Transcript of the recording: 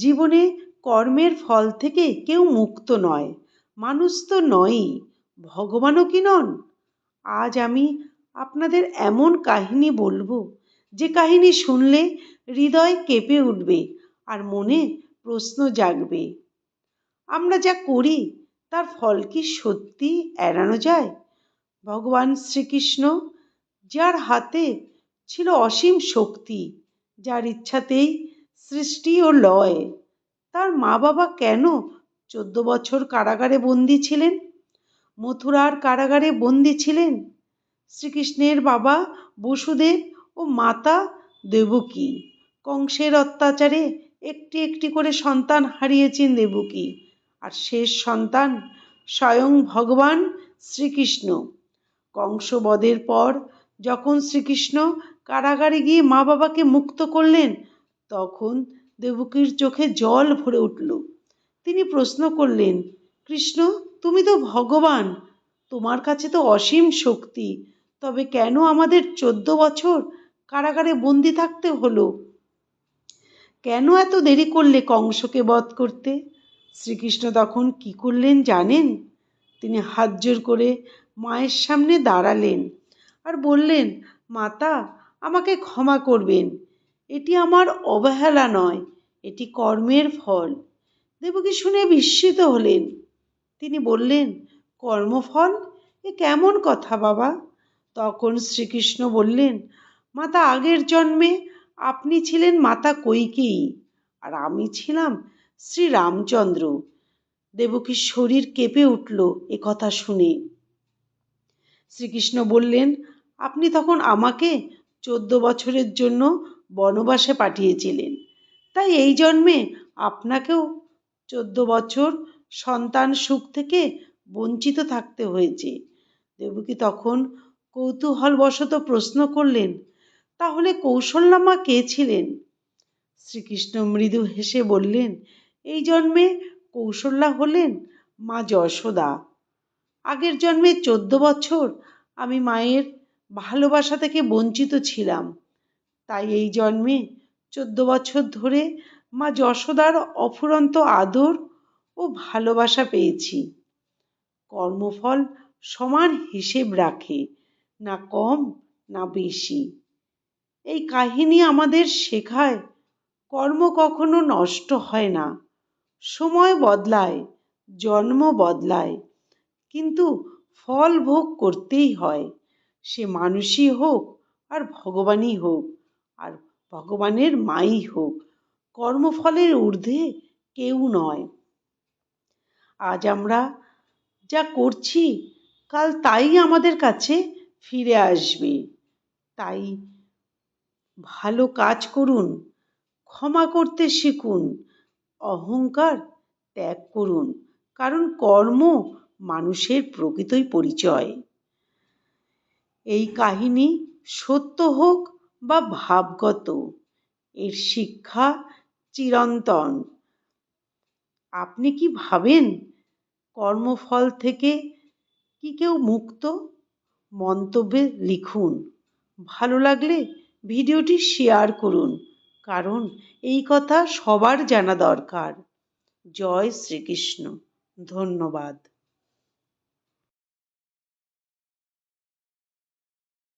জীবনে কর্মের ফল থেকে কেউ মুক্ত নয়, মানুষ তো নয়ই, ভগবানও কি নন? আজ আমি আপনাদের এমন কাহিনী বলবো, যে কাহিনী শুনলে হৃদয় কেঁপে উঠবে আর মনে প্রশ্ন জাগবে। আমরা যা করি তার ফল কি সত্যি এড়ানো যায়? ভগবান শ্রীকৃষ্ণ, যার হাতে ছিল অসীম শক্তি, যার ইচ্ছাতেই সৃষ্টি ও লয়, তার মা বাবা কেন 14 বছর কারাগারে বন্দী ছিলেন? মথুরার কারাগারে বন্দী ছিলেন শ্রীকৃষ্ণের বাবা বসুদেব ও মাতা দেবকী। কংসের অত্যাচারে একটি একটি করে সন্তান হারিয়েছেন দেবকী, আর শেষ সন্তান স্বয়ং ভগবান শ্রীকৃষ্ণ। কংসবধের পর যখন শ্রীকৃষ্ণ কারাগারে গিয়ে মা বাবাকে মুক্ত করলেন, তখন দেবকীর চোখে জল ভরে উঠল। তিনি প্রশ্ন করলেন, কৃষ্ণ, তুমি তো ভগবান, তোমার কাছে তো অসীম শক্তি, তবে কেন আমাদের 14 বছর কারাগারে বন্দি থাকতে হলো? কেন এত দেরি করলে কংসকে বধ করতে? শ্রীকৃষ্ণ তখন কি করলেন জানেন? তিনি হাত জোর করে মায়ের সামনে দাঁড়ালেন আর বললেন, মাতা, আমাকে ক্ষমা করবেন, এটি আমার অবহেলা নয়, এটি কর্মের ফল। দেবকী শুনে বিস্মিত হলেন। তিনি বললেন, কর্মফল? এ কেমন কথা বাবা? তখন শ্রীকৃষ্ণ বললেন, মাতা, আগের জন্মে আপনি ছিলেন মাতা কৈকেয়ী আর আমি ছিলাম শ্রী রামচন্দ্র। দেবকীর শরীর কেঁপে উঠল এ কথা শুনে। শ্রীকৃষ্ণ বললেন, আপনি তখন আমাকে 14 বছরের জন্য বনবাসে পাঠিয়েছিলেন, তাই এই জন্মে আপনাকেও 14 বছর সন্তান সুখ থেকে বঞ্চিত থাকতে হয়েছে। দেবকী তখন কৌতূহলবশত প্রশ্ন করলেন, তাহলে কৌশল্যা মা কে ছিলেন? শ্রীকৃষ্ণ মৃদু হেসে বললেন, এই জন্মে কৌশল্যা হলেন মা যশোদা। আগের জন্মে 14 বছর আমি মায়ের ভালোবাসা থেকে বঞ্চিত ছিলাম, তাই এই জন্মে 14 বছর ধরে মা যশোদার অফুরন্ত আদর ও ভালোবাসা পেয়েছি। কর্মফল সমান হিসেব রাখে, না কম না বেশি। এই কাহিনী আমাদের শেখায়, কর্ম কখনো নষ্ট হয় না। সময় বদলায়, জন্ম বদলায়, কিন্তু ফল ভোগ করতেই হয়। সে মানুষই হোক আর ভগবানই হোক, আর ভগবানের মাই হোক, কর্মফলের ঊর্ধ্বে কেউ নয়। আজ আমরা যা করছি কাল তাই আমাদের কাছে ফিরে আসবে। তাই ভালো কাজ করুন, ক্ষমা করতে শিখুন, অহংকার ত্যাগ করুন, কারণ কর্ম মানুষের প্রকৃতই পরিচয়। এই কাহিনী সত্য হোক বা ভাবগত, এর শিক্ষা চিরন্তন। আপনি কি ভাবেন কর্মফল থেকে কি কেউ মুক্ত? মন্তব্যে লিখুন। ভালো লাগলে ভিডিওটি শেয়ার করুন, কারণ এই কথা সবার জানা দরকার। জয় শ্রীকৃষ্ণ। ধন্যবাদ।